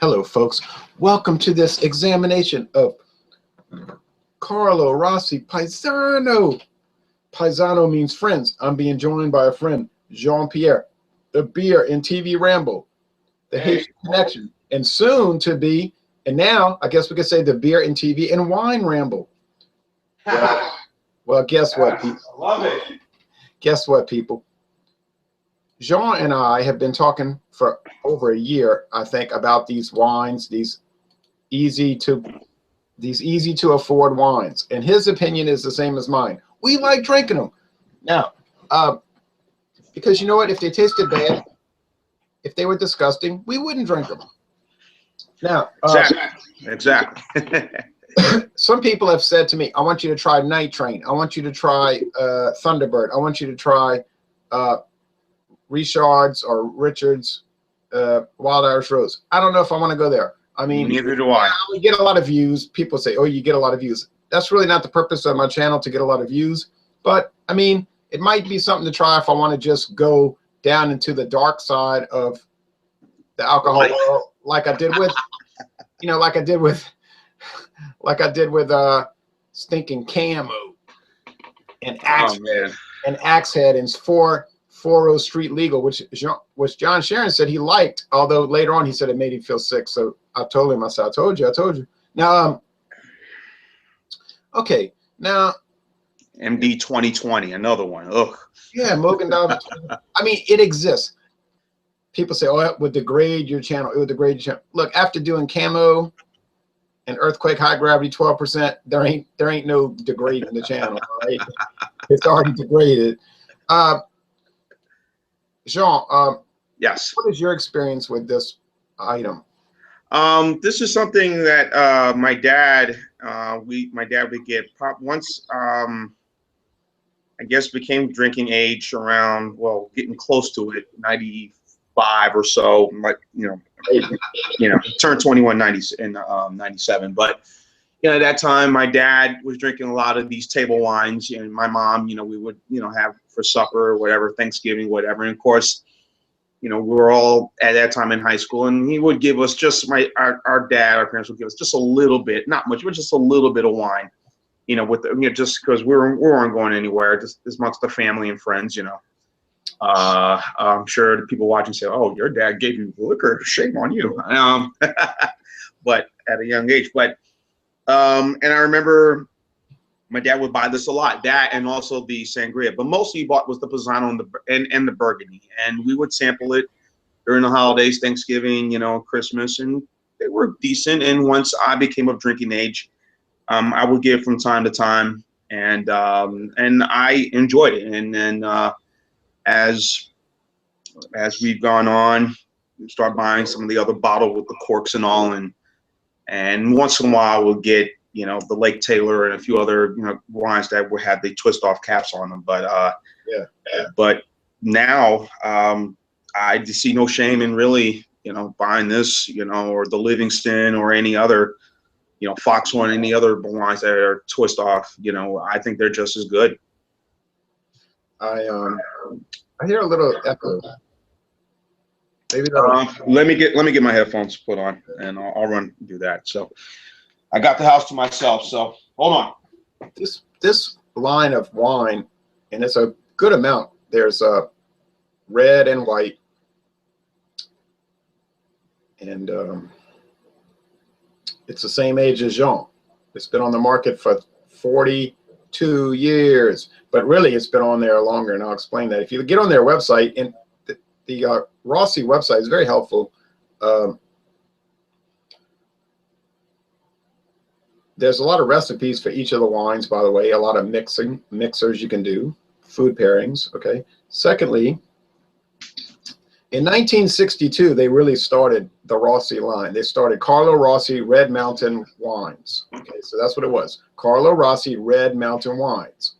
Hello, folks. Welcome to this examination of Carlo Rossi Paisano. Paisano means friends. I'm being joined by a friend, Jean-Pierre, the beer and TV ramble, the Haitian connection, and soon to be, and now I guess we could say the beer and TV and wine ramble. Well, guess what, people? I love it. Guess what, people? Jean and I have been talking for over a year, I think, about these wines, these easy to afford wines, and his opinion is the same as mine. We like drinking them now, because you know what? If they tasted bad, if they were disgusting, we wouldn't drink them. Now, Exactly. some people have said to me, "I want you to try Night Train. I want you to try Thunderbird. I want you to try Richard's or Richard's Wild Irish Rose." I don't know if I want to go there. I mean, neither do I. We get a lot of views. People say, "Oh, you get a lot of views." That's really not the purpose of my channel, to get a lot of views. But I mean, it might be something to try if I want to just go down into the dark side of the alcohol world, like I did with, like I did with stinking Camo and Axe and Axehead and 440 Street Legal, which John Sharon said he liked, although later on he said it made him feel sick. So I told him, I said, I told you. Now, okay, now MD 2020, another one. Ugh. Yeah, Mogan Dog. I mean, it exists. People say, "Oh, it would degrade your channel. It would degrade your channel." Look, after doing Camo and Earthquake High Gravity 12%, there ain't no degrading the channel. Right? It's already degraded. Jean, Yes. what is your experience with this item? This is something that my dad would get once. I guess became drinking age around, well, getting close to it, 95 or so. Like turned 21 in 97. But at that time, my dad was drinking a lot of these table wines, and my mom, we would have for supper or whatever, Thanksgiving, whatever. And of course, we were all at that time in high school, and he would give us our parents would give us just a little bit, not much, but just a little bit of wine, just because we weren't going anywhere, just amongst the family and friends, I'm sure the people watching say, "Oh, your dad gave you liquor, shame on you." But at a young age, and I remember my dad would buy this a lot, that and also the sangria, but mostly he bought was the Paisano and the Burgundy, and we would sample it during the holidays, Thanksgiving, Christmas, and they were decent. And once I became of drinking age, I would get from time to time, and I enjoyed it. And then as we've gone on, we start buying some of the other bottle with the corks and all, and once in a while we'll get the Lake Taylor and a few other wines that had the twist off caps on them. But but now I see no shame in really buying this or the Livingston or any other Fox one, any other wines that are twist off. I think they're just as good. I hear a little echo. Maybe let me get my headphones put on, and I'll run and do that. So I got the house to myself, so hold on. This line of wine, and it's a good amount. There's red and white, and it's the same age as Jean. It's been on the market for 42 years, but really it's been on there longer, and I'll explain that. If you get on their website, and the Rossi website is very helpful. There's a lot of recipes for each of the wines, by the way, a lot of mixers you can do, food pairings, okay? Secondly, in 1962, they really started the Rossi line. They started Carlo Rossi Red Mountain Wines. Okay, so that's what it was. Carlo Rossi Red Mountain Wines.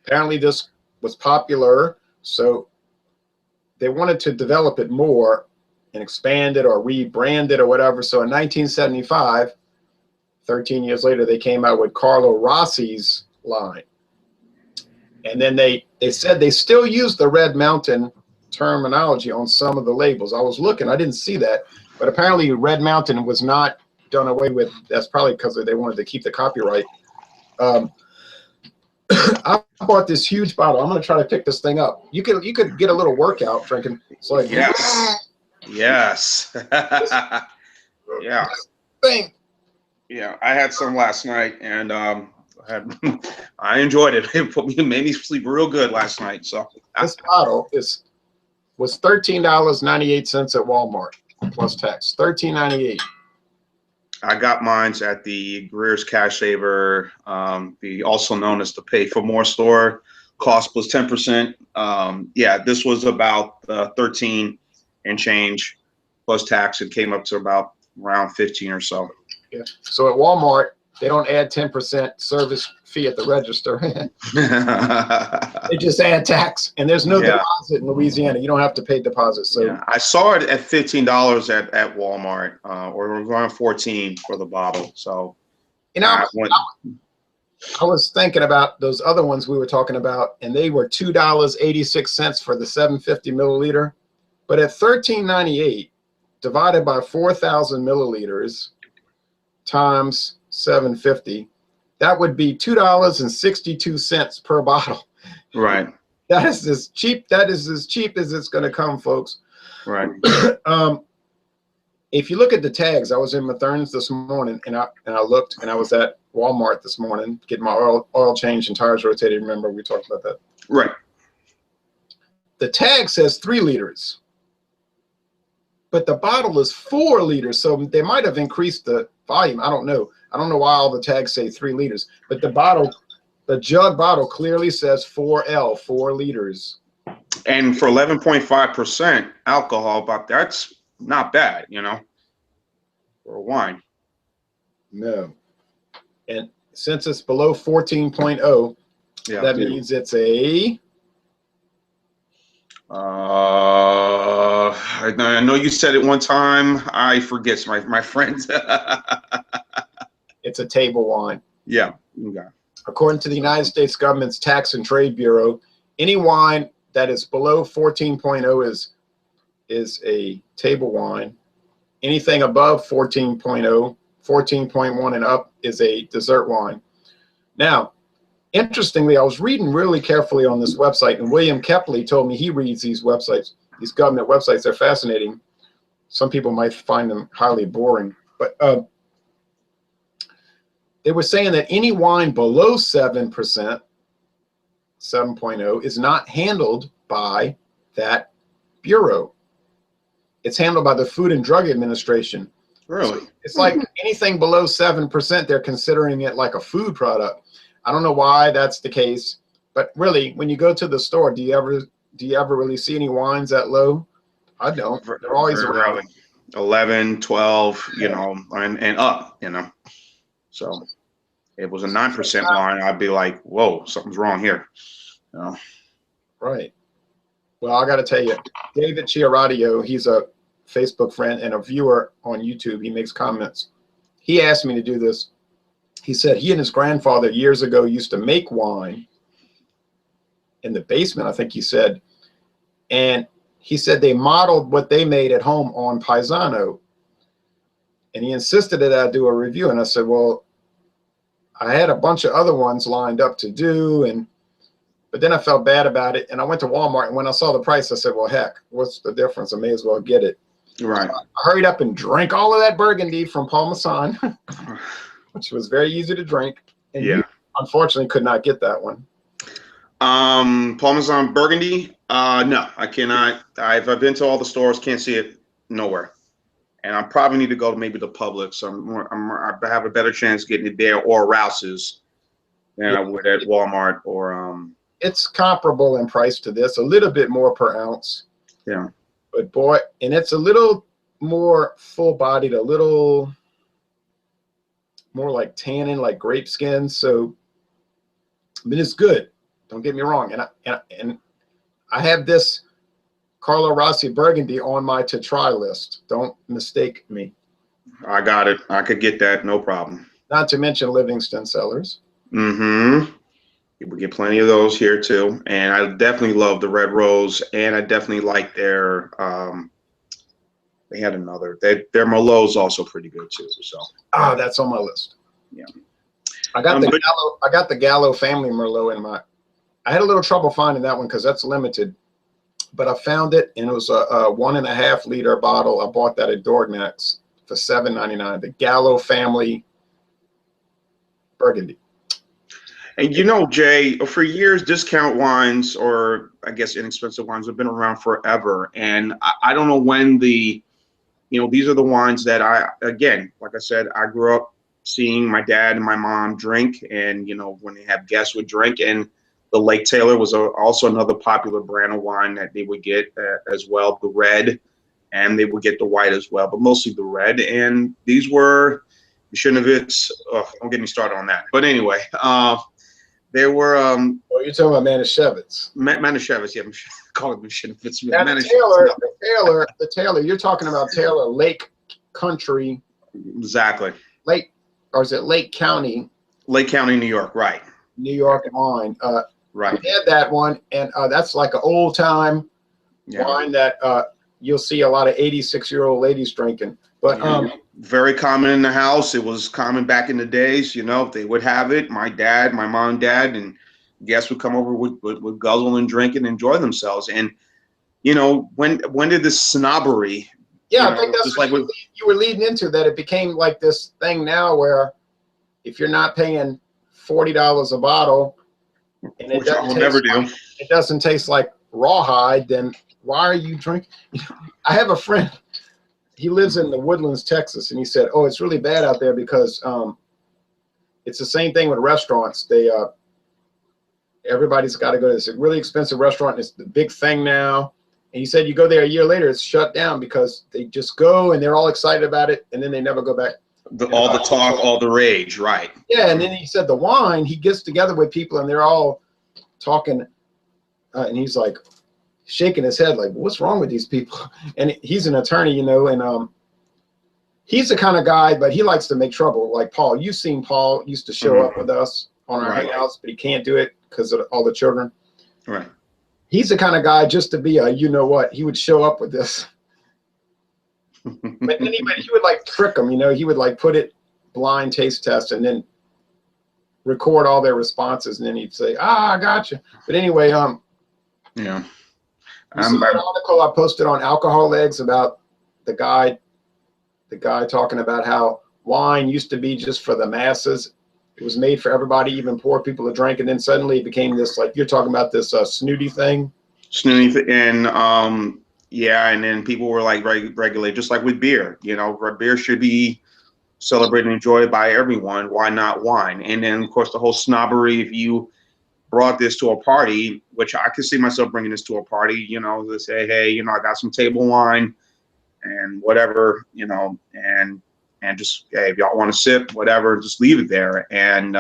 Apparently this was popular, so they wanted to develop it more and expand it or rebrand it or whatever. So in 1975, 13 years later, they came out with Carlo Rossi's line. And then they said they still use the Red Mountain terminology on some of the labels. I was looking, I didn't see that, but apparently Red Mountain was not done away with. That's probably because they wanted to keep the copyright. I bought this huge bottle. I'm going to try to pick this thing up. You could get a little workout drinking. It's like, yes, yes, yeah, thing. Yeah, I had some last night, and I enjoyed it. It made me sleep real good last night. So this bottle was $13.98 at Walmart plus tax. $13.98. I got mine at the Greer's Cash Saver, the also known as the Pay for More store. Cost was 10%. Yeah, this was about 13 and change plus tax. It came up to about around 15 or so. Yeah. So at Walmart, they don't add 10% service fee at the register. They just add tax, and there's no deposit in Louisiana. You don't have to pay deposit. So yeah, I saw it at $15 at Walmart, or around 14 for the bottle. So you know, I was thinking about those other ones we were talking about, and they were $2.86 for the 750 milliliter. But at $13.98 divided by 4,000 milliliters times 750, that would be $2.62 per bottle. Right. That is as cheap. That is as cheap as it's going to come, folks. Right. If you look at the tags, I was in Mathern's this morning, and I looked, and I was at Walmart this morning getting my oil changed and tires rotated. Remember we talked about that? Right. The tag says 3 liters, but the bottle is 4 liters, so they might have increased the volume. I don't know. I don't know why all the tags say 3 liters, but the bottle, the jug bottle, clearly says 4L, 4 liters. And for 11.5% alcohol, but that's not bad, you know, for a wine. No. And since it's below 14.0, that means it's a... I know you said it one time. I forget, my friends. It's a table wine. Yeah. Okay. According to the United States government's Tax and Trade Bureau, any wine that is below 14.0 is a table wine. Anything above 14.0, 14.1 and up is a dessert wine. Now, interestingly, I was reading really carefully on this website, and William Kepley told me he reads these websites, these government websites. They're fascinating. Some people might find them highly boring, but they were saying that any wine below 7%, 7.0, is not handled by that bureau. It's handled by the Food and Drug Administration. Really? So it's like anything below 7%, they're considering it like a food product. I don't know why that's the case, but really, when you go to the store, do you ever really see any wines that low? I don't. They're always around 11, 12, you know, and up, you know. So if it was a 9% wine, I'd be like, whoa, something's wrong here. You know? Right. Well, I got to tell you, David Chiaradio, he's a Facebook friend and a viewer on YouTube. He makes comments. He asked me to do this. He said he and his grandfather years ago used to make wine in the basement, I think he said. And he said they modeled what they made at home on Paisano. And he insisted that I do a review. And I said, well, I had a bunch of other ones lined up to do, but then I felt bad about it. And I went to Walmart, and when I saw the price, I said, well, heck, what's the difference? I may as well get it. Right. So I hurried up and drank all of that Burgundy from Paul Masson, which was very easy to drink. And you, unfortunately, could not get that one. Parmesan Burgundy? No, I cannot. I've been to all the stores, can't see it nowhere. And I probably need to go to maybe the Publix. So I have a better chance getting it there or Rouse's than I would at Walmart or. It's comparable in price to this, a little bit more per ounce. Yeah. But boy, and it's a little more full-bodied, a little more like tannin, like grape skin. So, I mean, it's good. Don't get me wrong. And I have this Carlo Rossi Burgundy on my to try list. Don't mistake me. I got it. I could get that, no problem. Not to mention Livingston Cellars. Mm-hmm. We get plenty of those here too, and I definitely love the Red Rose, and I definitely like their. They had another. Their Merlot's also pretty good too. So that's on my list. Yeah, I got the Gallo. I got the Gallo family Merlot in my. I had a little trouble finding that one because that's limited, but I found it, and it was a 1.5 liter bottle. I bought that at Dorgnax for $7.99. The Gallo family Burgundy. And you know, Jay, for years, discount wines, or I guess inexpensive wines, have been around forever. And I don't know when these are the wines that again, like I said, I grew up seeing my dad and my mom drink, and when they have guests would drink. And the Lake Taylor was also another popular brand of wine that they would get as well, the red, and they would get the white as well, but mostly the red. And these were Mishinovitz. Don't get me started on that. But anyway, they were. Oh, you're talking about Manischewitz. Manischewitz, yeah. Call it Mishinovitz. And the Taylor. You're talking about Taylor Lake Country. Exactly. Lake, or is it Lake County? Lake County, New York, right. New York wine. Right. I had that one, and that's like an old time wine that you'll see a lot of 86-year-old ladies drinking. But very common in the house. It was common back in the days. They would have it. My dad, my mom, dad, and guests would come over with guzzle and drink and enjoy themselves. And when did this snobbery? Yeah, I think that's what you were leading into, that it became like this thing now where if you're not paying $40 a bottle, and it doesn't taste like rawhide, then why are you drinking? I have a friend. He lives in the Woodlands, Texas, and he said, "Oh, it's really bad out there because it's the same thing with restaurants. Everybody's got to go to this really expensive restaurant, and it's the big thing now." And he said, "You go there a year later, it's shut down because they just go and they're all excited about it, and then they never go back." All the talk, all the rage, right? Yeah, and then he said the wine. He gets together with people, and they're all talking, and he's like, shaking his head like, what's wrong with these people? And he's an attorney, and he's the kind of guy, but he likes to make trouble. Like Paul, you've seen Paul used to show up with us on our hangouts, but he can't do it because of all the children. Right. He's the kind of guy, just to be he would show up with this. But then he would like trick them, he would like put it blind taste test and then record all their responses, and then he'd say, I got you. But anyway, yeah. You see an article I posted on Alcohol Eggs about the guy talking about how wine used to be just for the masses. It was made for everybody, even poor people to drink, and then suddenly it became this, like you're talking about, this snooty thing. And yeah, and then people were like regulate, just like with beer. Beer should be celebrated and enjoyed by everyone. Why not wine? And then of course the whole snobbery. If you brought this to a party, which I could see myself bringing this to a party, to say, hey, I got some table wine and whatever, and just, hey, if y'all want to sip, whatever, just leave it there. And,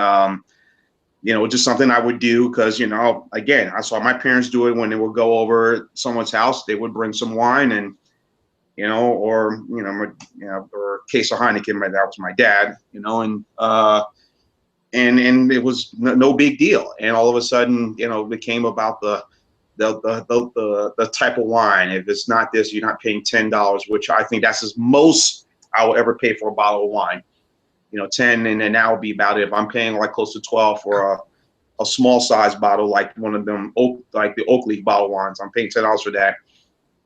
just something I would do because, again, I saw my parents do it when they would go over someone's house. They would bring some wine and, or a case of Heineken. That was my dad, and it was no big deal. And all of a sudden, it became about the type of wine. If it's not this, you're not paying $10, which I think that's as most I will ever pay for a bottle of wine. 10, and then that would be about it. If I'm paying like close to 12 for a small size bottle, like one of them like the Oak Leaf bottle wines, I'm paying $10 for that.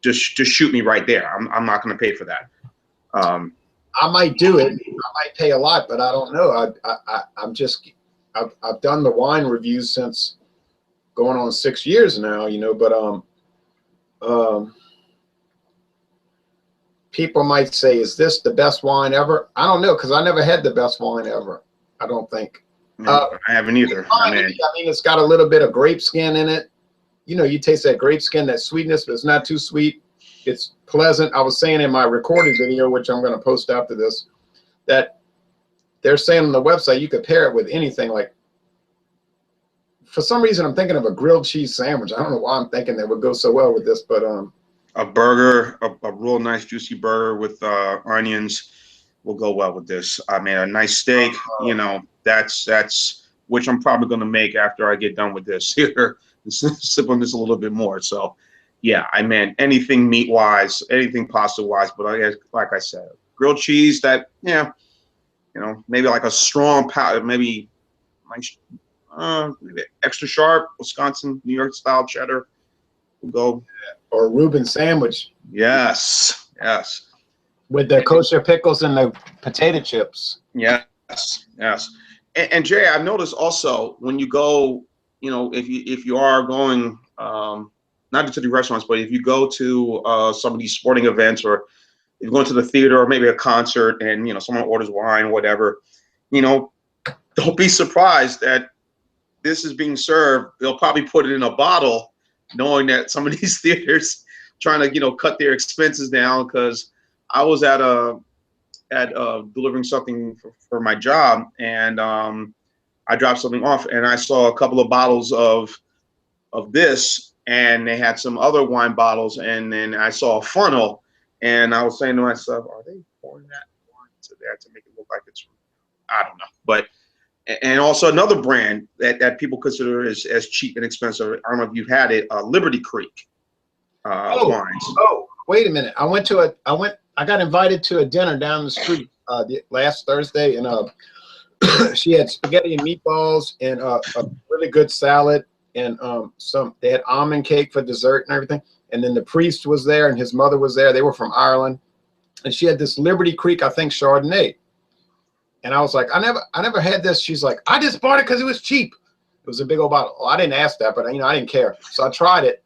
Just shoot me right there. I'm not going to pay for that. I might do it. I might pay a lot, but I don't know. I've done the wine reviews since going on 6 years now, but people might say, is this the best wine ever? I don't know, because I never had the best wine ever, I don't think. I haven't either. I mean, it's got a little bit of grape skin in it. You taste that grape skin, that sweetness, but it's not too sweet. It's pleasant. I was saying in my recorded video, which I'm going to post after this, that they're saying on the website you could pair it with anything. Like, for some reason, I'm thinking of a grilled cheese sandwich. I don't know why I'm thinking that would go so well with this, but a burger, a real nice juicy burger with onions will go well with this. I mean, a nice steak, that's which I'm probably going to make after I get done with this here. Sip on this a little bit more. So, yeah, I meant anything meat wise, anything pasta wise. But I guess, like I said, grilled cheese that, yeah, you know, maybe like a strong powder, maybe like maybe extra sharp Wisconsin, New York style cheddar will go. Or Reuben sandwich. Yes, yes. With the kosher pickles and the potato chips. Yes, yes. And Jay, I've noticed also when you go, you know, if you are going, not just to the restaurants, but if you go to some of these sporting events, or if you're going to the theater or maybe a concert, and you know someone orders wine, whatever, you know, don't be surprised that this is being served. They'll probably put it in a bottle, knowing that some of these theaters trying to, you know, cut their expenses down. Because I was at delivering something for my job, and I dropped something off, and I saw a couple of bottles of this, and they had some other wine bottles, and then I saw a funnel, and I was saying to myself, are they pouring that wine into there to make it look like it's, I don't know. But and also another brand that people consider as cheap and expensive, I don't know if you've had it, Liberty Creek wines. Oh, wait a minute. I got invited to a dinner down the street last Thursday, and she had spaghetti and meatballs and a really good salad, and they had almond cake for dessert and everything. And then the priest was there and his mother was there. They were from Ireland, and she had this Liberty Creek, I think, Chardonnay. And I was like, I never had this. She's like, I just bought it because it was cheap. It was a big old bottle. Well, I didn't ask that, but you know, I didn't care. So I tried it.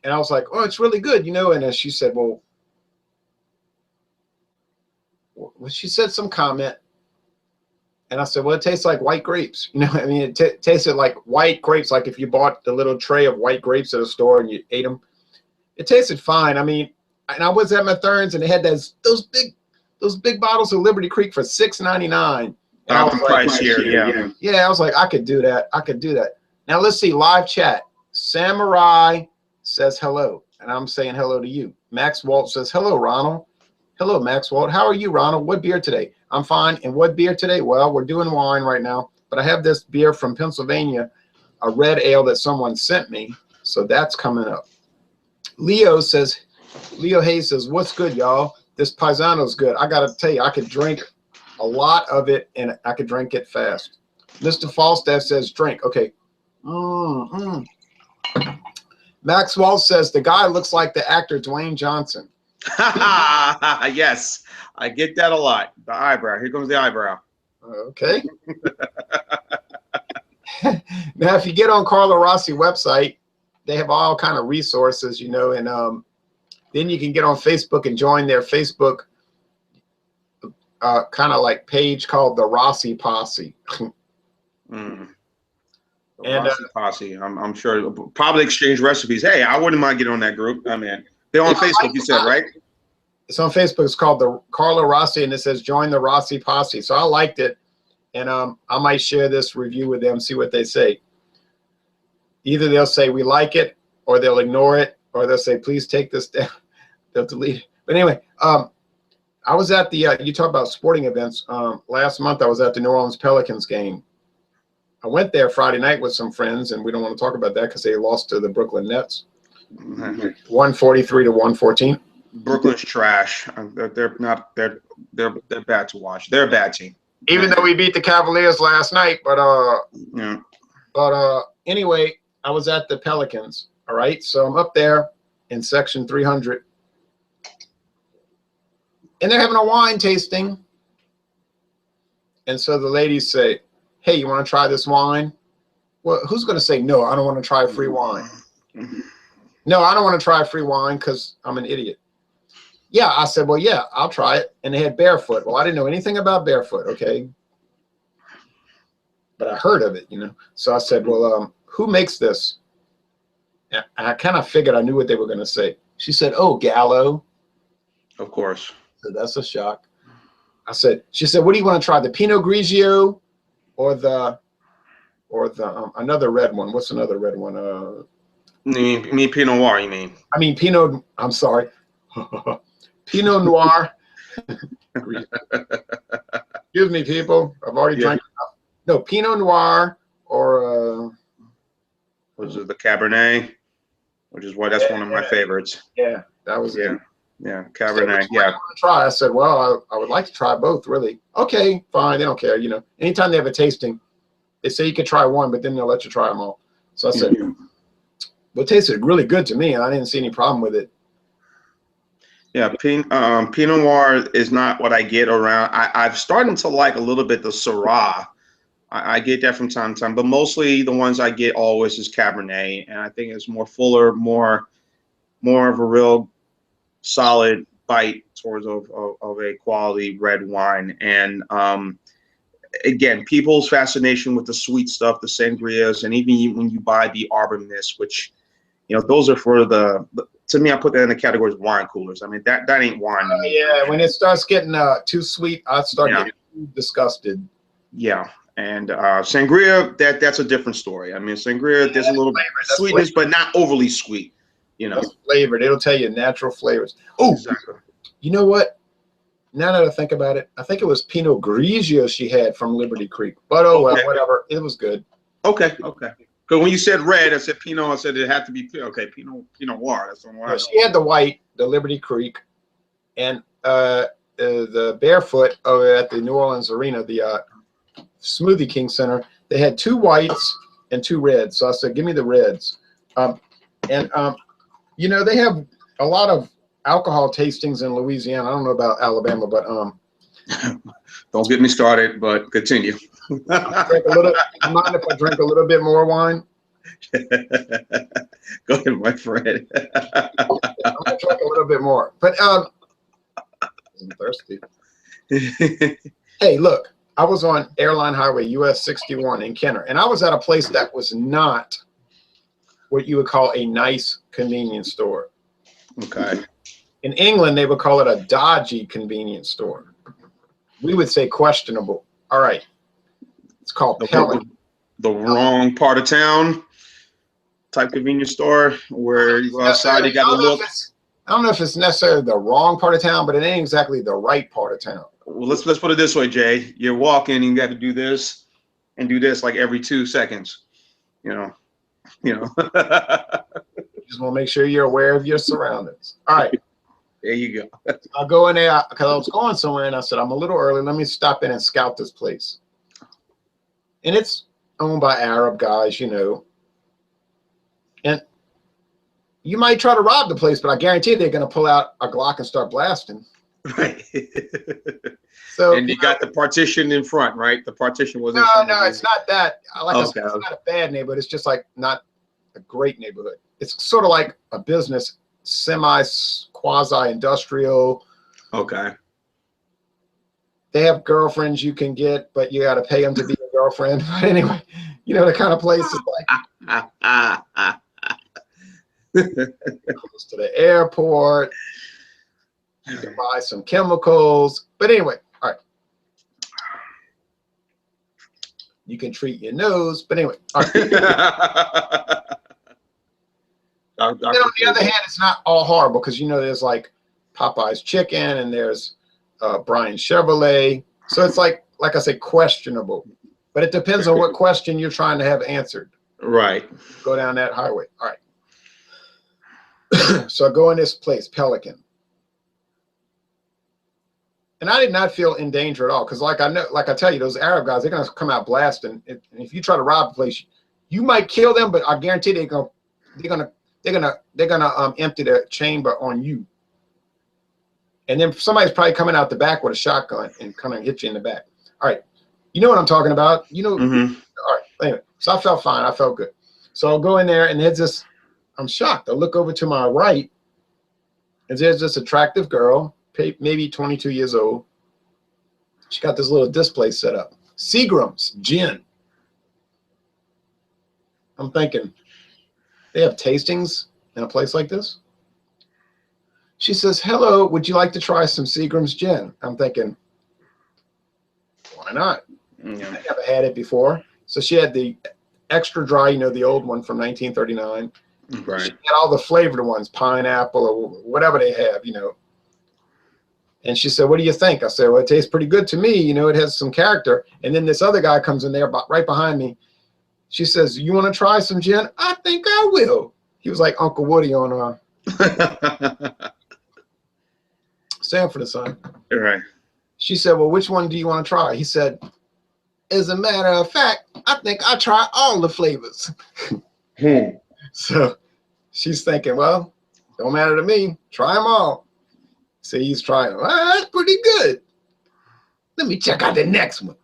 And I was like, oh, it's really good, you know. And then she said, well, she said some comment. And I said, well, it tastes like white grapes. You know, I mean, it tasted like white grapes, like if you bought the little tray of white grapes at a store and you ate them. It tasted fine. I mean, and I was at Mathern's, and they had those big bottles of Liberty Creek for $6.99. Price here, yeah. Yeah, I was like, I could do that. I could do that. Now let's see, live chat. Samurai says hello, and I'm saying hello to you. Max Walt says hello, Ronald. Hello, Max Walt. How are you, Ronald? What beer today? I'm fine. And what beer today? Well, we're doing wine right now, but I have this beer from Pennsylvania, a red ale that someone sent me, so that's coming up. Leo Hayes says, what's good, y'all? This Paisano's good. I got to tell you, I could drink a lot of it, and I could drink it fast. Mr. Falstaff says, drink. Okay. Max Walt says, the guy looks like the actor Dwayne Johnson. Yes, I get that a lot. The eyebrow. Here comes the eyebrow. Okay. Now, if you get on Carlo Rossi website, they have all kind of resources, you know, and then you can get on Facebook and join their Facebook kind of like page called the Rossi Posse. The Rossi Posse. I'm sure probably exchange recipes. Hey, I wouldn't mind getting on that group. I mean, they're on Facebook, you said, right? It's on Facebook. It's called the Carlo Rossi, and it says join the Rossi Posse. So I liked it, and I might share this review with them, see what they say. Either they'll say we like it, or they'll ignore it, or they'll say please take this down. They'll delete it. But anyway, I was at the you talk about sporting events. Last month I was at the New Orleans Pelicans game. I went there Friday night with some friends, and we don't want to talk about that because they lost to the Brooklyn Nets, 143 to 114. Brooklyn's trash. They're not. They're bad to watch. They're a bad team. Even though we beat the Cavaliers last night, but yeah. But anyway, I was at the Pelicans. All right, so I'm up there in section 300, and they're having a wine tasting. And so the ladies say, hey, you want to try this wine? Well, who's going to say, no, I don't want to try free wine? No, I don't want to try free wine because I'm an idiot. Yeah, I said, well, yeah, I'll try it. And they had Barefoot. Well, I didn't know anything about Barefoot, okay? But I heard of it, you know. So I said, well, who makes this? And I kind of figured I knew what they were going to say. She said, oh, Gallo. Of course. So that's a shock. She said, what do you want to try, the Pinot Grigio or the another red one? What's another red one? You mean Pinot Noir, you mean? I mean Pinot, I'm sorry. Pinot Noir. Excuse me, people. I've already drank enough. No, Pinot Noir or Was it the Cabernet, which is why that's one of my favorites. yeah, that was Yeah, it. yeah, Cabernet. Yeah. Try. I said, well, I would like to try both. Really? Okay, fine. They don't care. You know, anytime they have a tasting, they say you can try one, but then they'll let you try them all. So I said, well, it tasted really good to me, and I didn't see any problem with it. Yeah, Pinot Noir is not what I get around. I've started to like a little bit the Syrah. I get that from time to time, but mostly the ones I get always is Cabernet, and I think it's more fuller, more of a real solid bite towards of a quality red wine. And again, people's fascination with the sweet stuff, the sangrias, and even when you buy the Arbor Mist, which, you know, those are for to me, I put that in the category of wine coolers. I mean, that ain't wine to me. Yeah, when it starts getting too sweet, I start getting disgusted. Yeah. And sangria, that's a different story. I mean, sangria, there's a little sweetness, but not overly sweet. You know, that's flavored. It'll tell you natural flavors. Oh, exactly. You know what? Now that I think about it, I think it was Pinot Grigio she had from Liberty Creek. But well, whatever. It was good. Okay. Because when you said red, I said Pinot. I said it had to be Pinot Noir. That's the one. She had the white, the Liberty Creek, and the Barefoot over at the New Orleans Arena, the Smoothie King Center. They had 2 whites and 2 reds. So I said, give me the reds. You know, they have a lot of alcohol tastings in Louisiana. I don't know about Alabama, but don't get me started, but continue. Drink a little. Mind if I drink a little bit more wine? Go ahead, my friend. I'm gonna drink a little bit more, but I'm thirsty. Hey, look, I was on Airline Highway US 61 in Kenner, and I was at a place that was not what you would call a nice convenience store. Okay. In England, they would call it a dodgy convenience store. We would say questionable. All right. It's called the wrong part of town type convenience store where you go outside, you got to look. I don't know if it's necessarily the wrong part of town, but it ain't exactly the right part of town. Well, let's put it this way, Jay. You're walking and you got to do this and do this like every 2 seconds. You know. You just want to make sure you're aware of your surroundings. All right. There you go. I'll go in there because I was going somewhere and I said, I'm a little early. Let me stop in and scout this place. And it's owned by Arab guys, you know. And you might try to rob the place, but I guarantee they're going to pull out a Glock and start blasting. Right. So, and you got the partition in front, right? The partition was no, it's not that. Like I said, it's not a bad neighborhood. It's just like not a great neighborhood. It's sort of like a business, quasi-industrial. Okay. They have girlfriends you can get, but you got to pay them to be your girlfriend. But anyway, you know, the kind of place is like close to the airport. You can buy some chemicals. But anyway, all right. You can treat your nose. But anyway, all right. Then on the other hand, it's not all horrible because, you know, there's like Popeye's Chicken and there's Brian Chevrolet. So it's like I say, questionable. But it depends on what question you're trying to have answered. Right. Go down that highway. All right. So I go in this place, Pelican. And I did not feel in danger at all because, like I tell you, those Arab guys, they're gonna come out blasting. And if you try to rob the place, you might kill them, but I guarantee they're gonna empty the chamber on you. And then somebody's probably coming out the back with a shotgun and come and hit you in the back. All right, you know what I'm talking about. You know. Mm-hmm. All right. Anyway, so I felt fine. I felt good. So I'll go in there, and there's this. I'm shocked. I look over to my right, and there's this attractive girl, maybe 22 years old. She got this little display set up. Seagram's gin. I'm thinking, they have tastings in a place like this? She says, hello, would you like to try some Seagram's gin? I'm thinking, why not? Yeah. I never had it before. So she had the extra dry, you know, the old one from 1939. Right. She had all the flavored ones, pineapple or whatever they have, you know. And she said, what do you think? I said, well, it tastes pretty good to me. You know, it has some character. And then this other guy comes in there right behind me. She says, you want to try some gin? I think I will. He was like Uncle Woody on Sanford and Son. Right. She said, well, which one do you want to try? He said, as a matter of fact, I think I try all the flavors. So she's thinking, well, don't matter to me. Try them all. So he's trying. Well, that's pretty good. Let me check out the next one.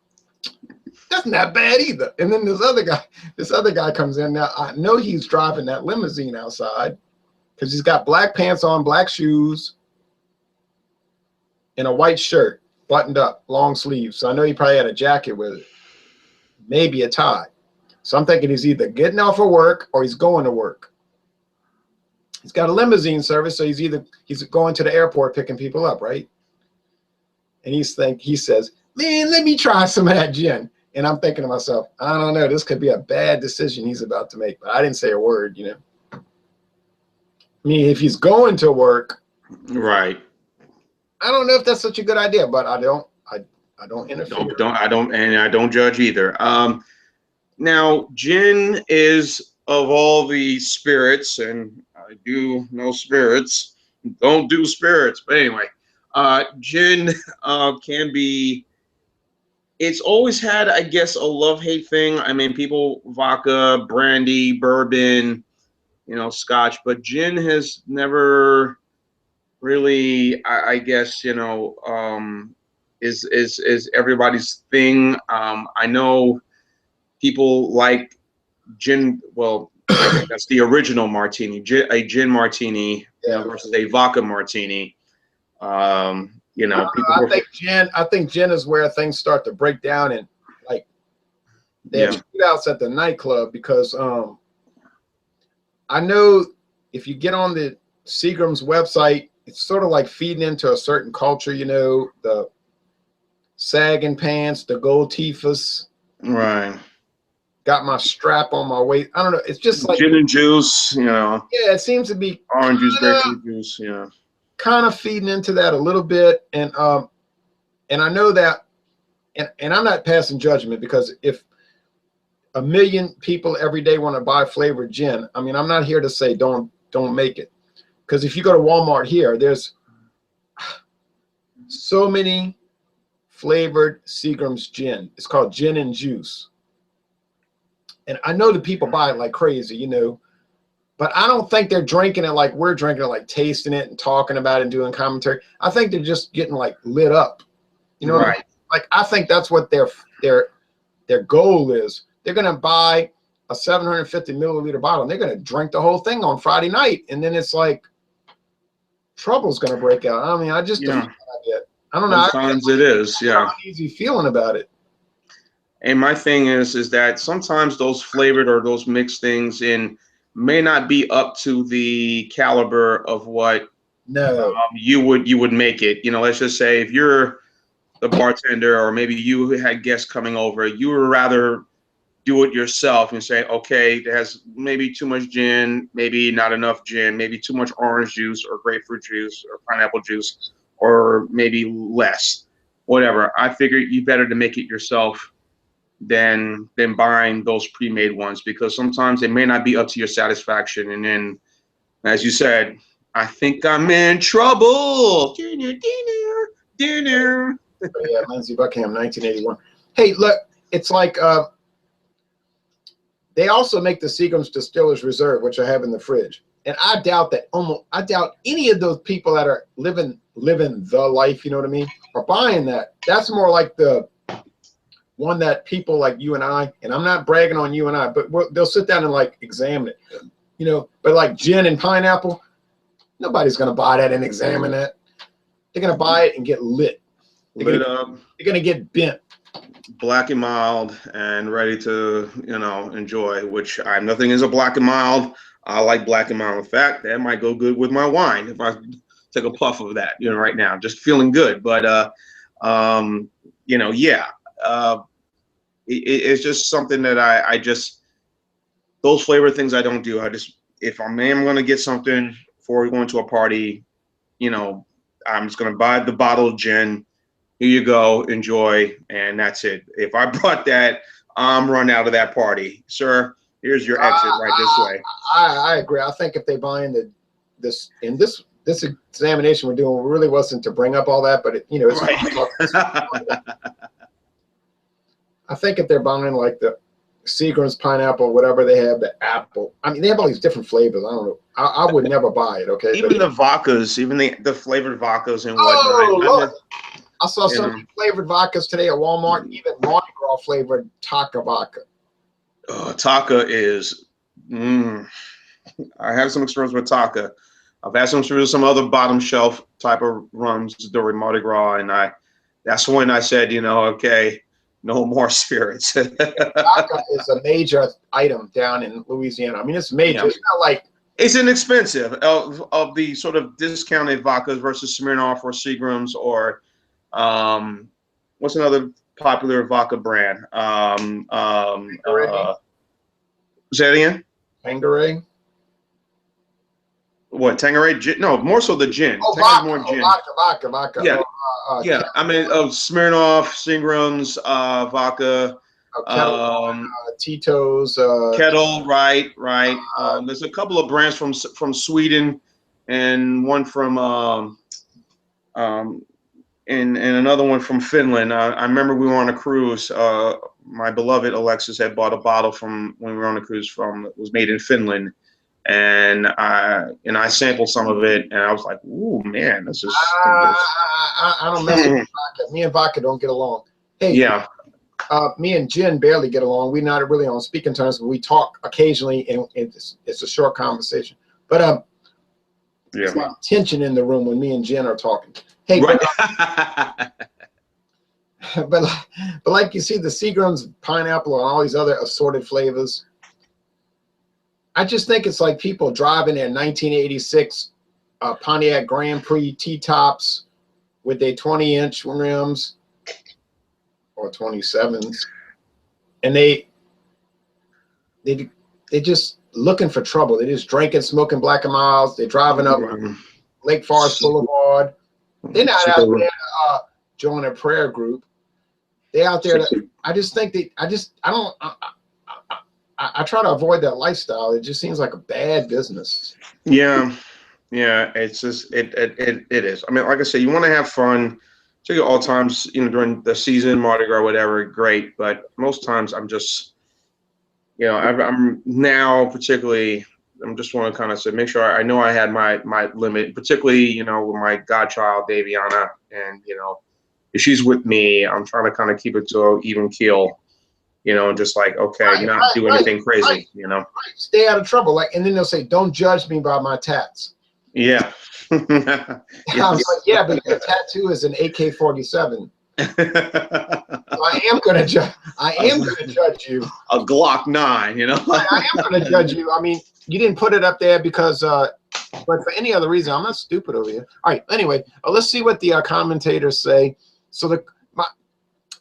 That's not bad either. And then this other guy comes in. Now I know he's driving that limousine outside because he's got black pants on, black shoes, and a white shirt, buttoned up, long sleeves. So I know he probably had a jacket with it, maybe a tie. So I'm thinking he's either getting off of work or he's going to work. He's got a limousine service, so he's going to the airport picking people up, right? And he says, man, let me try some of that gin. And I'm thinking to myself, I don't know, this could be a bad decision he's about to make. But I didn't say a word, you know. I mean, if he's going to work, right. I don't know if that's such a good idea, but I don't interfere. I don't judge either. Now, gin is of all the spirits, and I do know spirits, don't do spirits, but anyway, gin can be, it's always had, I guess, a love-hate thing. I mean, people, vodka, brandy, bourbon, you know, scotch, but gin has never really, I guess, you know, is everybody's thing. I know people like gin, well, I think that's the original martini, a gin martini, Yeah, versus a vodka martini. You know, I think gin is where things start to break down, and like they have shootouts at the nightclub because I know if you get on the Seagram's website, it's sort of like feeding into a certain culture, you know, the sagging pants, the gold teethus. Right. Got my strap on my waist. I don't know. It's just like gin and juice, you know. Yeah, it seems to be orange juice, grapefruit juice, yeah. Kind of feeding into that a little bit, and I know that, and I'm not passing judgment, because if a million people every day want to buy flavored gin, I mean, I'm not here to say don't make it, because if you go to Walmart here, there's so many flavored Seagram's gin. It's called gin and juice. And I know the people buy it like crazy, you know, but I don't think they're drinking it like we're drinking it, like tasting it and talking about it and doing commentary. I think they're just getting like lit up, you know, right? Like I think that's what their goal is. They're gonna buy a 750 milliliter bottle and they're gonna drink the whole thing on Friday night, and then it's like trouble's gonna break out. I mean, I just don't I don't know. Sometimes it is, yeah. Easy feeling about it. And my thing is that sometimes those flavored or those mixed things in may not be up to the caliber of what you would make it. You know, let's just say if you're the bartender, or maybe you had guests coming over, you would rather do it yourself and say, okay, it has maybe too much gin, maybe not enough gin, maybe too much orange juice or grapefruit juice or pineapple juice, or maybe less, whatever. I figured you better to make it yourself than buying those pre-made ones, because sometimes they may not be up to your satisfaction. And then, as you said, I think I'm in trouble. Dinner. Yeah, Lindsey Buckingham, 1981. Hey, look, it's like they also make the Seagram's Distillers Reserve, which I have in the fridge. And I doubt any of those people that are living the life, you know what I mean, are buying that. That's more like the one that people like you and I'm not bragging on you and I, but they'll sit down and like examine it, you know. But like gin and pineapple, nobody's gonna buy that and examine that. They're gonna buy it and get lit. They're gonna get bent. Black and mild and ready to, you know, enjoy. Which I'm nothing is a black and mild. I like black and mild. In fact, that might go good with my wine if I take a puff of that, you know, right now. Just feeling good. But you know, yeah. It's just something that I just, those flavor things I don't do. I just, if I'm going to get something before going to a party, you know, I'm just gonna buy the bottle of gin. Here you go, enjoy, and that's it. If I brought that, I'm run out of that party, sir. Here's your exit right this way. I agree. I think if they buy this examination we're doing really wasn't to bring up all that, but it, it's right. I think if they're buying like the Seagram's pineapple, whatever they have, the apple. I mean, they have all these different flavors. I don't know. I would never buy it. Okay. Even the vodkas, even the flavored vodkas and whatnot. Oh, Lord. I saw some flavored vodkas today at Walmart. Even Mardi Gras flavored Taka vodka. Taka is. I have some experience with Taka. I've had some experience with some other bottom shelf type of runs during Mardi Gras, and that's when I said, okay. No more spirits. Vodka is a major item down in Louisiana. I mean, it's major. Yeah. It's not like it's inexpensive of the sort of discounted vodkas versus Smirnoff or Seagram's or what's another popular vodka brand? Say that again. Tanqueray. What, Tanqueray? No, more so the gin. Oh, vodka. More gin. Vodka. Yeah. Yeah, I mean, Smirnoff, Seagram's, vodka, Kettle, Tito's, Kettle, right. There's a couple of brands from Sweden, and one from and another one from Finland. I remember we were on a cruise. My beloved Alexis had bought a bottle from when we were on a cruise it was made in Finland. And I sampled some of it, and I was like, "Ooh, man, this is." I don't mess with vodka. Me and vodka don't get along. Hey, yeah. Me and gin barely get along. We're not really on speaking terms, but we talk occasionally, and it's a short conversation. But there's a lot of tension in the room when me and gin are talking. Hey, right. but like you see, the Seagram's pineapple and all these other assorted flavors. I just think it's like people driving their 1986 Pontiac Grand Prix T-tops with their 20-inch rims or 27s, and they just looking for trouble. They're just drinking, smoking Black and Milds. They're driving up Lake Forest Boulevard. They're not out there to join a prayer group. They're out there to. I just think I try to avoid that lifestyle. It just seems like a bad business. Yeah, it's just it is. I mean, like I said, you want to have fun. So all times, during the season, Mardi Gras, whatever, great. But most times, I'm just, I'm now particularly, I'm just want to kind of say, make sure I know I had my limit, particularly, with my godchild Daviana, and if she's with me, I'm trying to kind of keep it to an even keel. Just like, okay, not do anything crazy, Right. Stay out of trouble. And then they'll say, don't judge me by my tats. Yeah. I was like, yeah, but your tattoo is an AK-47. So I am gonna judge you. A Glock 9, I am gonna judge you. I mean, you didn't put it up there because, but for any other reason, I'm not stupid over here. All right. Anyway, let's see what the commentators say. So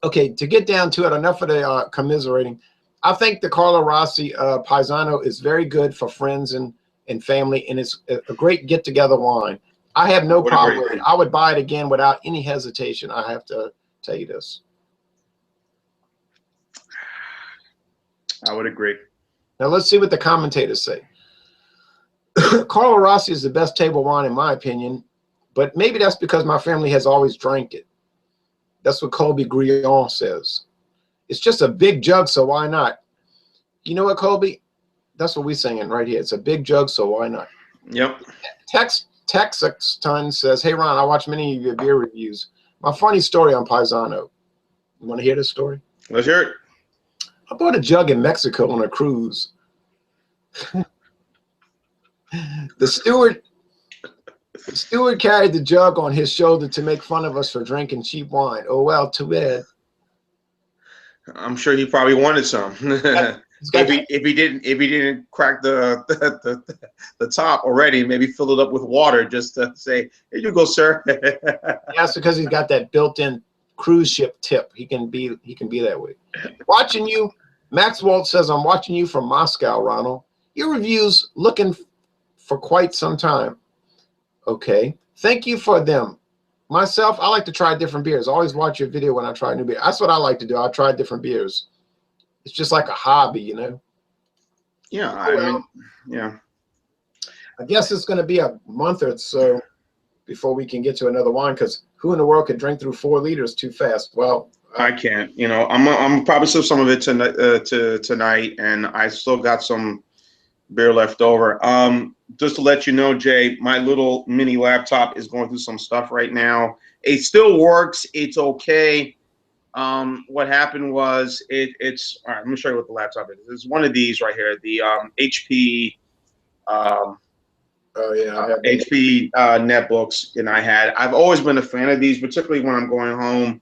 okay, to get down to it, enough of the commiserating. I think the Carlo Rossi Paisano is very good for friends and family, and it's a great get-together wine. I have no problem with it. I would buy it again without any hesitation. I have to tell you this. I would agree. Now let's see what the commentators say. Carlo Rossi is the best table wine in my opinion, but maybe that's because my family has always drank it. That's what Colby Grillon says. It's just a big jug, so why not? You know what, Colby? That's what we're saying right here. It's a big jug, so why not? Yep. Texton says, hey, Ron, I watch many of your beer reviews. My funny story on Paisano. You want to hear this story? Let's hear it. I bought a jug in Mexico on a cruise. The steward carried the jug on his shoulder to make fun of us for drinking cheap wine. Oh, well, too bad. I'm sure he probably wanted some. If he didn't crack the top already, maybe fill it up with water just to say, here you go, sir. That's because he's got that built-in cruise ship tip. He can be that way. Watching you, Max Walt says, I'm watching you from Moscow, Ronald. Your reviews looking for quite some time. Okay. Thank you for them. Myself, I like to try different beers. Always watch your video when I try new beer. That's what I like to do. I try different beers. It's just like a hobby, you know. Yeah, Oh, well, yeah. I guess it's going to be a month or so before we can get to another wine, because who in the world could drink through 4 liters too fast? Well, I can't. You know, I'm probably sip some of it tonight, and I still got some beer left over. Just to let you know, Jay, my little mini laptop is going through some stuff right now. It still works. It's okay. What happened was it's all right. Let me show you what the laptop is. It's one of these right here, the HP. oh yeah, I have HP netbooks, and I've always been a fan of these, particularly when I'm going home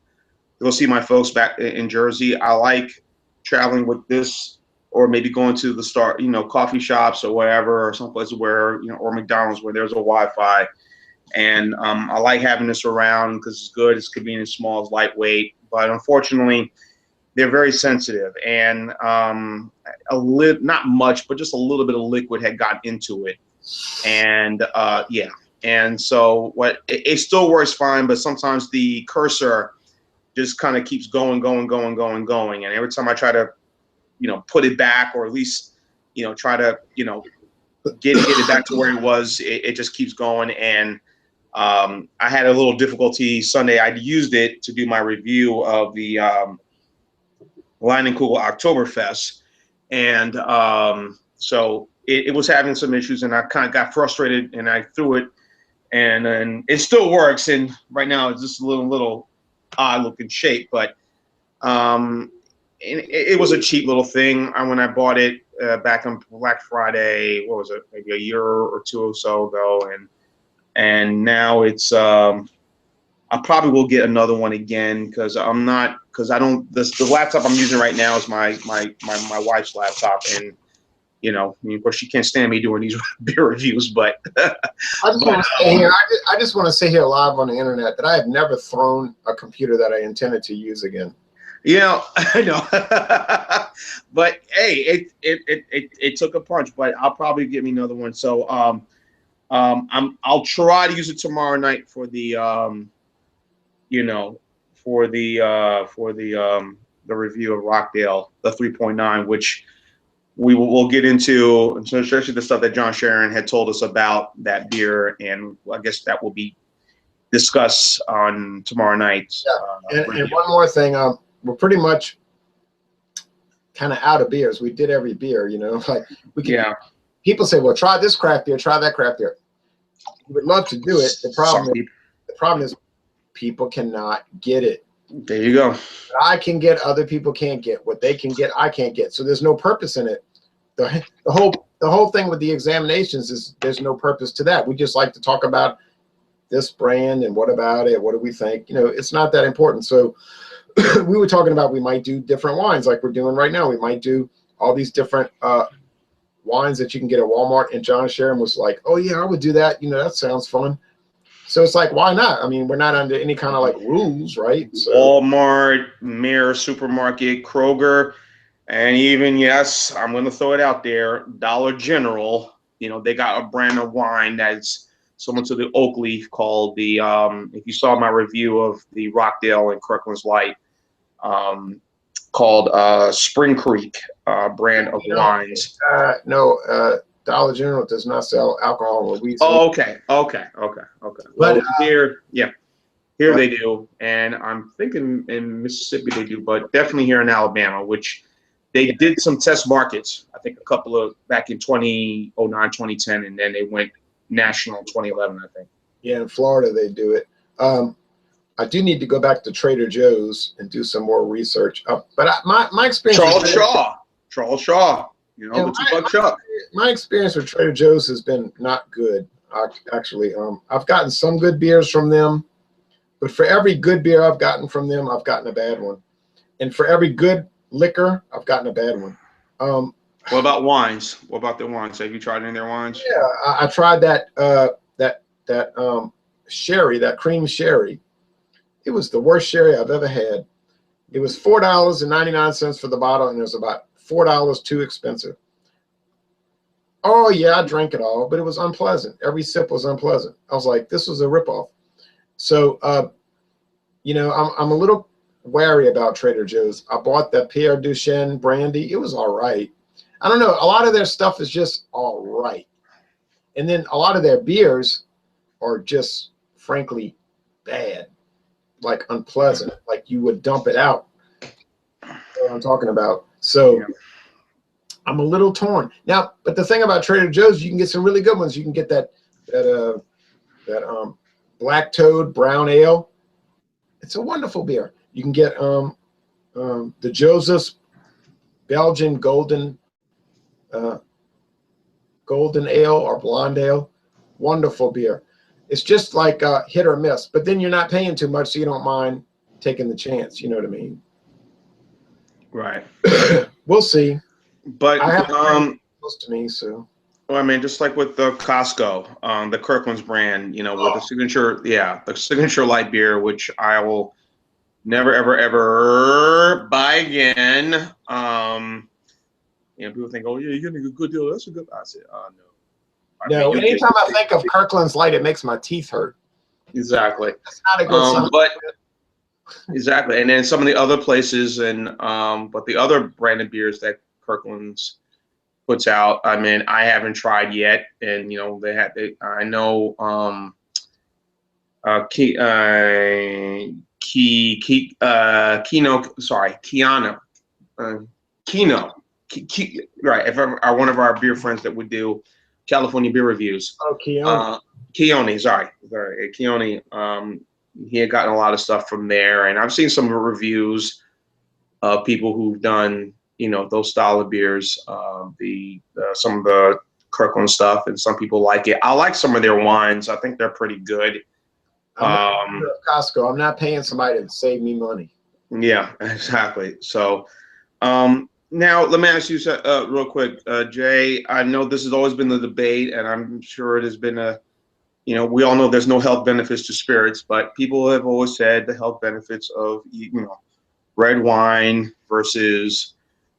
to go see my folks back in Jersey. I like traveling with this, or maybe going to the coffee shops or wherever, or someplace where, or McDonald's where there's a Wi-Fi. And I like having this around because it's good, it's convenient, small, it's lightweight. But unfortunately, they're very sensitive, and not much, but just a little bit of liquid had got into it. And yeah, and so it still works fine, but sometimes the cursor just kind of keeps going, and every time I try to put it back, or at least try to get it back to where it was, it just keeps going. And I had a little difficulty Sunday. I used it to do my review of the Leinenkugel Oktoberfest, and so it was having some issues, and I kind of got frustrated, and I threw it, and then it still works. And right now it's just a little odd looking shape, but it was a cheap little thing. When I bought it back on Black Friday, what was it, maybe a year or two or so ago, and now it's I probably will get another one again, because the laptop I'm using right now is my wife's laptop, and of course she can't stand me doing these beer reviews, but I just want to say here, I just want to say here live on the internet that I have never thrown a computer that I intended to use again. I know. But hey, it took a punch, but I'll probably get me another one. So I'll try to use it tomorrow night for the the review of Rockdale, the 3.9, which we'll get into, especially the stuff that John Sharon had told us about that beer, and I guess that will be discussed on tomorrow night. Yeah. And one more thing, we're pretty much kind of out of beers. We did every beer, like we can. Yeah. People say, "Well, try this craft beer, try that craft beer." We would love to do it. The problem is people cannot get it. There you go. What I can get, other people can't get. What they can get, I can't get. So there's no purpose in it. The whole thing with the examinations is there's no purpose to that. We just like to talk about this brand and what about it? What do we think? It's not that important. So we were talking about we might do different wines like we're doing right now. We might do all these different wines that you can get at Walmart. And John Sharon was like, "Oh yeah, I would do that. That sounds fun." So it's like, why not? I mean, we're not under any kind of like rules, right? So, Walmart, Mere Supermarket, Kroger, and even, yes, I'm going to throw it out there, Dollar General. They got a brand of wine that's similar to the oak leaf called the, if you saw my review of the Rockdale and Kirkland's Light, called Spring Creek brand of wines. No, Dollar General does not sell alcohol. Oh, okay. Well, here they do, and I'm thinking in Mississippi they do, but definitely here in Alabama, which they did some test markets, I think back in 2009, 2010, and then they went national in 2011, I think. Yeah, in Florida they do it. I do need to go back to Trader Joe's and do some more research. But my experience. Charles Shaw. The $2 Chuck. My experience with Trader Joe's has been not good, actually. I've gotten some good beers from them, but for every good beer I've gotten from them, I've gotten a bad one. And for every good liquor, I've gotten a bad one. What about wines? What about their wines? Have you tried any of their wines? Yeah, I tried that sherry, that cream sherry. It was the worst sherry I've ever had. It was $4.99 for the bottle, and it was about $4 too expensive. Oh yeah, I drank it all, but it was unpleasant. Every sip was unpleasant. I was like, this was a ripoff. So, you know, I'm a little wary about Trader Joe's. I bought the Pierre Duchesne brandy. It was all right. I don't know. A lot of their stuff is just all right. And then a lot of their beers are just, frankly, bad, like unpleasant, like you would dump it out. You know what I'm talking about. So Yeah. I'm a little torn now. But the thing about Trader Joe's, you can get some really good ones. You can get that Black Toad Brown Ale. It's a wonderful beer. You can get the Joseph's Belgian Golden Ale or Blonde Ale. Wonderful beer. It's just like hit or miss, but then you're not paying too much, so you don't mind taking the chance. You know what I mean? Right. We'll see. But I have close to me, so. well, I mean, just like with the Costco, the Kirkland's brand, you know, with the signature light beer, which I will never, ever, ever buy again. You know, people think, oh yeah, you're getting a good deal. That's a good. I said, oh no. No, anytime I think of Kirkland's Light, it makes my teeth hurt. Exactly. That's not a good sign. But exactly, and then some of the other places, and but the other branded beers that Kirkland's puts out, I mean, I haven't tried yet, and you know, I know Kino, right? If are one of our beer friends that would do California beer reviews. Oh, Keone. Keone, sorry, Keone. He had gotten a lot of stuff from there, and I've seen some reviews of people who've done, you know, those style of beers, some of the Kirkland stuff, and some people like it. I like some of their wines. I think they're pretty good. Costco. I'm not paying somebody to save me money. Yeah, exactly. So now let me ask you real quick, Jay. I know this has always been the debate, and I'm sure it has been you know, we all know there's no health benefits to spirits, but people have always said the health benefits of, you know, red wine versus,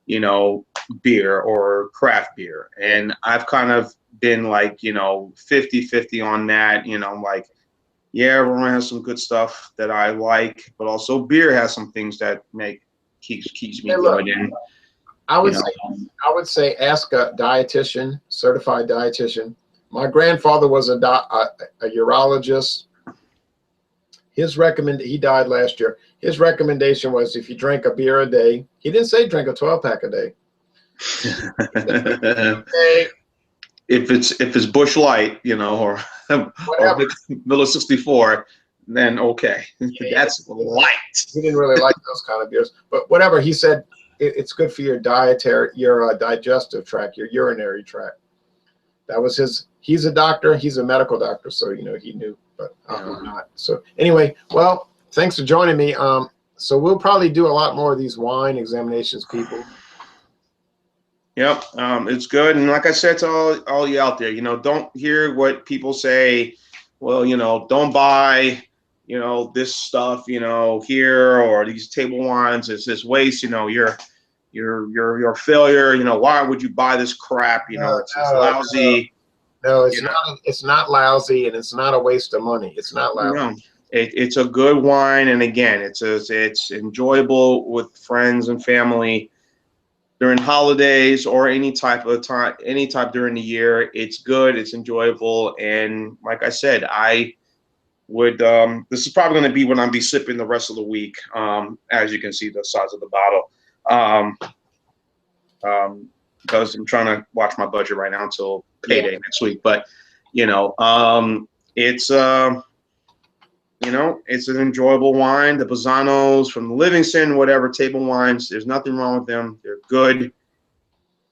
you know, beer or craft beer. And I've kind of been like, you know, 50-50 on that. You know, like, yeah, everyone has some good stuff that I like, but also beer has some things that keeps me good. And I would say ask a dietitian, certified dietitian. My grandfather was a urologist. He died last year. His recommendation was if you drink a beer a day, he didn't say drink a 12-pack a day. If it's Bush Light, you know, or Miller 64, then okay, that's light. He didn't really like those kind of beers, but whatever. He said it's good for your digestive tract, your urinary tract. That was his. He's a doctor. He's a medical doctor, so you know he knew. But I'm not. So anyway, well, thanks for joining me. So we'll probably do a lot more of these wine examinations, people. Yep, it's good, and like I said to all you out there, you know, don't hear what people say. Well, you know, don't buy, you know, this stuff, you know, here, or these table wines. It's this waste. You know, you're a failure. You know, why would you buy this crap? You know, it's lousy. No, it's not. It's not lousy, and it's not a waste of money. It's not lousy. No, it's a good wine, and again, it's enjoyable with friends and family during holidays or any type during the year. It's good, it's enjoyable, and like I said, I would. This is probably going to be when I'll be sipping the rest of the week. As you can see, the size of the bottle. Because I'm trying to watch my budget right now until payday next week. But you know, it's you know, it's an enjoyable wine. The Paisanos from Livingston, whatever table wines, there's nothing wrong with them. They're good.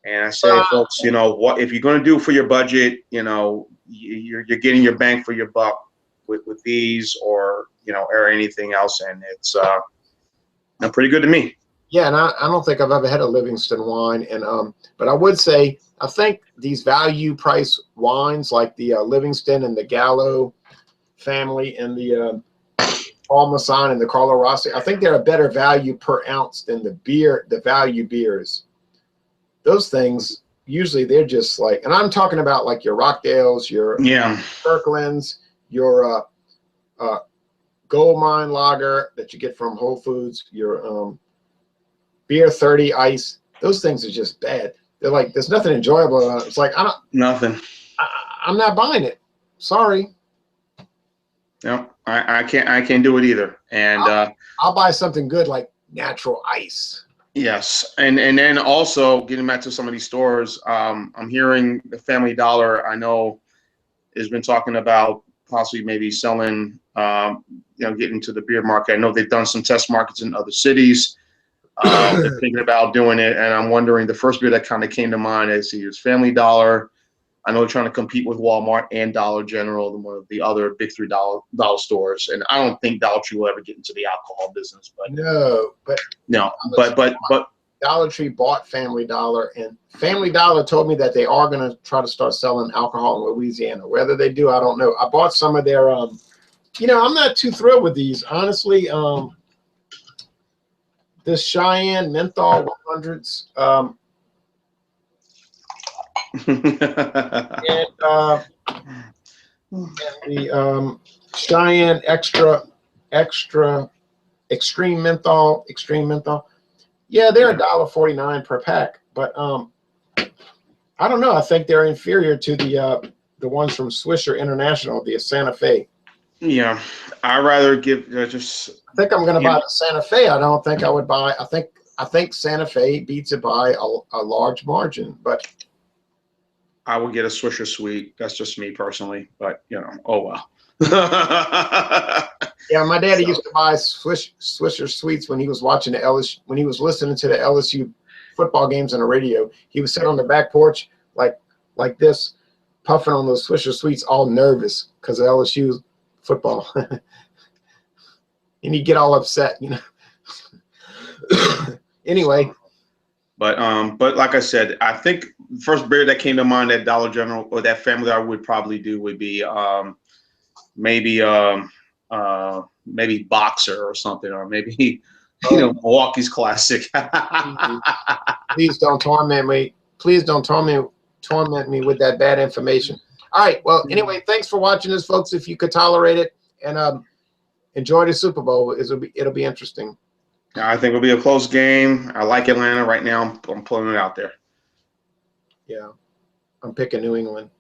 And I say, folks, you know, what if you're going to do for your budget, you know, you're getting your bang for your buck with these, or you know, or anything else, and it's pretty good to me. Yeah, and I don't think I've ever had a Livingston wine, and but I would say I think these value price wines like the Livingston and the Gallo family and the Parmesan and the Carlo Rossi, I think they're a better value per ounce than the value beers. Those things usually they're just like, and I'm talking about like your Rockdales, your Kirklands, your Gold Mine Lager that you get from Whole Foods, your Beer 30 Ice. Those things are just bad. They're like, there's nothing enjoyable about it. It's like, Nothing. I'm not buying it. Sorry. No, I can't do it either. And I'll buy something good like natural ice. yes, and then also getting back to some of these stores, I'm hearing the Family Dollar, I know, has been talking about possibly maybe selling, getting to the beer market. I know they've done some test markets in other cities. They're thinking about doing it, and I'm wondering, the first beer that kind of came to mind is Family Dollar. I know they're trying to compete with Walmart and Dollar General, one of the other big three dollar stores. And I don't think Dollar Tree will ever get into the alcohol business. But but Dollar Tree bought Family Dollar, and Family Dollar told me that they are going to try to start selling alcohol in Louisiana. Whether they do, I don't know. I bought some of their, I'm not too thrilled with these, honestly. This Cheyenne Menthol 100s, and the Cheyenne Extra Extreme Menthol. Yeah, they're $1.49 per pack, but I don't know. I think they're inferior to the ones from Swisher International, the Santa Fe. Yeah, I'd rather give just. I think I'm going to buy the Santa Fe. I don't think I would buy. I think Santa Fe beats it by a large margin, but I would get a Swisher Sweet. That's just me personally, but oh well. Yeah, my daddy used to buy Swisher Sweets when he was watching when he was listening to the LSU football games on the radio. He would sit on the back porch like this, puffing on those Swisher Sweets, all nervous because of LSU football. And he'd get all upset, Anyway. But like I said, I think the first beer that came to mind at Dollar General or that Family I would probably do would be maybe Boxer or something, or maybe Milwaukee's Classic. Please don't torment me. Please don't torment me with that bad information. All right. Well, anyway, thanks for watching this, folks. If you could tolerate it, and enjoy the Super Bowl. It'll be interesting. I think it'll be a close game. I like Atlanta right now. I'm pulling it out there. Yeah, I'm picking New England.